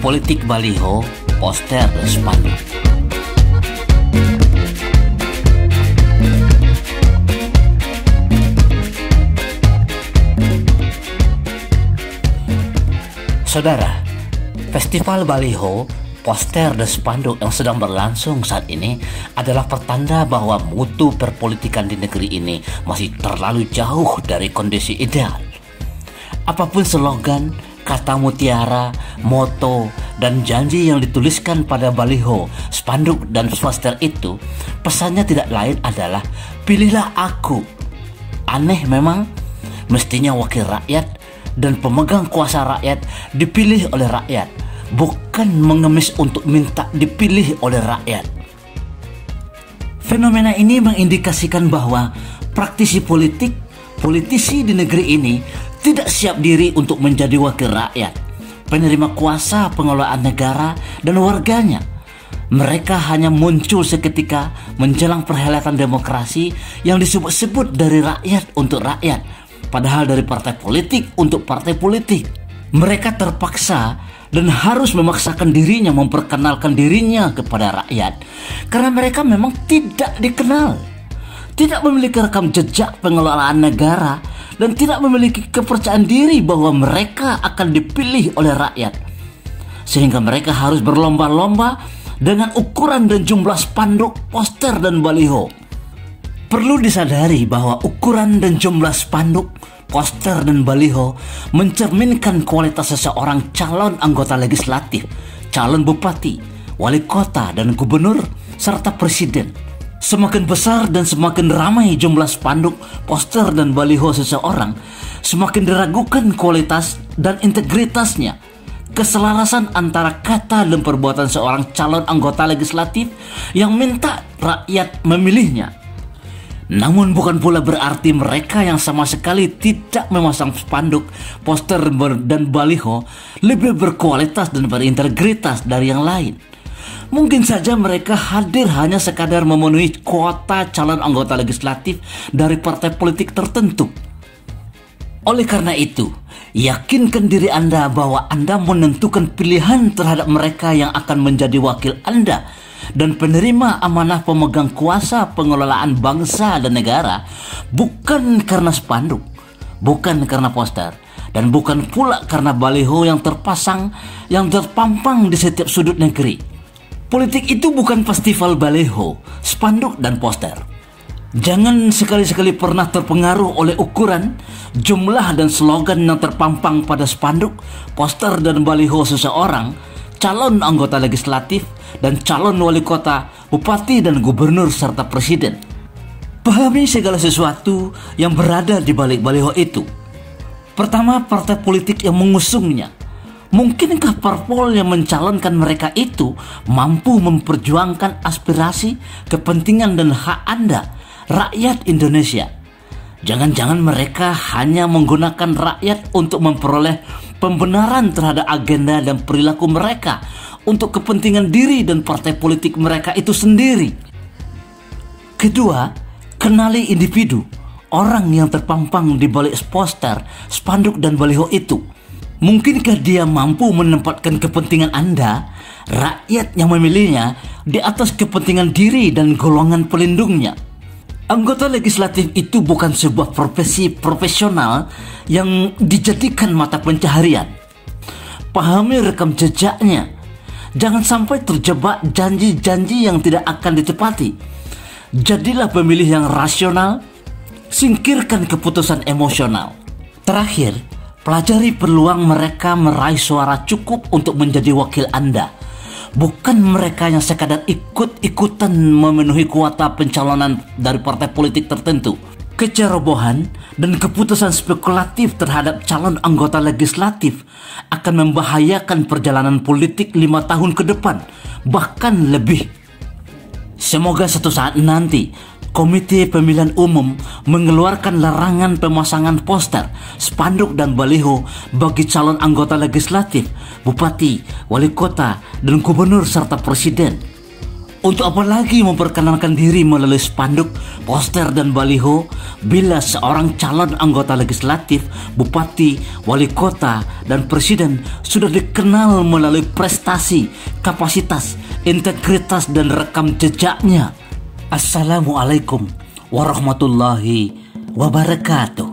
politik baliho, poster, dan spanduk. Saudara, festival baliho, poster, dan spanduk yang sedang berlangsung saat ini adalah pertanda bahwa mutu perpolitikan di negeri ini masih terlalu jauh dari kondisi ideal. Apapun slogan, kata mutiara, moto, dan janji yang dituliskan pada baliho, spanduk, dan poster itu, pesannya tidak lain adalah pilihlah aku. Aneh memang, mestinya wakil rakyat dan pemegang kuasa rakyat dipilih oleh rakyat, bukan mengemis untuk minta dipilih oleh rakyat. Fenomena ini mengindikasikan bahwa politisi di negeri ini tidak siap diri untuk menjadi wakil rakyat, penerima kuasa pengelolaan negara dan warganya. Mereka hanya muncul seketika menjelang perhelatan demokrasi yang disebut-sebut dari rakyat untuk rakyat, padahal dari partai politik untuk partai politik. Mereka terpaksa dan harus memaksakan dirinya memperkenalkan dirinya kepada rakyat karena mereka memang tidak dikenal, tidak memiliki rekam jejak pengelolaan negara, dan tidak memiliki kepercayaan diri bahwa mereka akan dipilih oleh rakyat. Sehingga mereka harus berlomba-lomba dengan ukuran dan jumlah spanduk, poster, dan baliho. Perlu disadari bahwa ukuran dan jumlah spanduk, poster, dan baliho mencerminkan kualitas seseorang calon anggota legislatif, calon bupati, wali kota, dan gubernur, serta presiden. Semakin besar dan semakin ramai jumlah spanduk, poster, dan baliho seseorang, semakin diragukan kualitas dan integritasnya. Keselarasan antara kata dan perbuatan seorang calon anggota legislatif yang minta rakyat memilihnya. Namun bukan pula berarti mereka yang sama sekali tidak memasang spanduk, poster, dan baliho lebih berkualitas dan berintegritas dari yang lain. Mungkin saja mereka hadir hanya sekadar memenuhi kuota calon anggota legislatif dari partai politik tertentu. Oleh karena itu, yakinkan diri Anda bahwa Anda menentukan pilihan terhadap mereka yang akan menjadi wakil Anda dan penerima amanah pemegang kuasa pengelolaan bangsa dan negara, bukan karena spanduk, bukan karena poster, dan bukan pula karena baliho yang terpampang di setiap sudut negeri. Politik itu bukan festival baliho, spanduk, dan poster. Jangan sekali-sekali pernah terpengaruh oleh ukuran, jumlah, dan slogan yang terpampang pada spanduk, poster, dan baliho seseorang, calon anggota legislatif, dan calon wali kota, bupati, dan gubernur, serta presiden. Pahami segala sesuatu yang berada di balik baliho itu. Pertama, partai politik yang mengusungnya. Mungkinkah parpol yang mencalonkan mereka itu mampu memperjuangkan aspirasi, kepentingan, dan hak Anda, rakyat Indonesia? Jangan-jangan mereka hanya menggunakan rakyat untuk memperoleh pembenaran terhadap agenda dan perilaku mereka untuk kepentingan diri dan partai politik mereka itu sendiri. Kedua, kenali individu, orang yang terpampang di balik poster, spanduk, dan baliho itu. Mungkinkah dia mampu menempatkan kepentingan Anda, rakyat yang memilihnya, di atas kepentingan diri dan golongan pelindungnya? Anggota legislatif itu bukan sebuah profesi profesional yang dijadikan mata pencaharian. Pahami rekam jejaknya. Jangan sampai terjebak janji-janji yang tidak akan ditepati. Jadilah pemilih yang rasional, singkirkan keputusan emosional. Terakhir, pelajari peluang mereka meraih suara cukup untuk menjadi wakil Anda, bukan mereka yang sekadar ikut-ikutan memenuhi kuota pencalonan dari partai politik tertentu. Kecerobohan dan keputusan spekulatif terhadap calon anggota legislatif akan membahayakan perjalanan politik 5 tahun ke depan, bahkan lebih. Semoga suatu saat nanti Komite Pemilihan Umum mengeluarkan larangan pemasangan poster, spanduk, dan baliho bagi calon anggota legislatif, bupati, wali kota, dan gubernur serta presiden. Untuk apa lagi memperkenalkan diri melalui spanduk, poster, dan baliho bila seorang calon anggota legislatif, bupati, wali kota, dan presiden sudah dikenal melalui prestasi, kapasitas, integritas, dan rekam jejaknya. Assalamualaikum warahmatullahi wabarakatuh.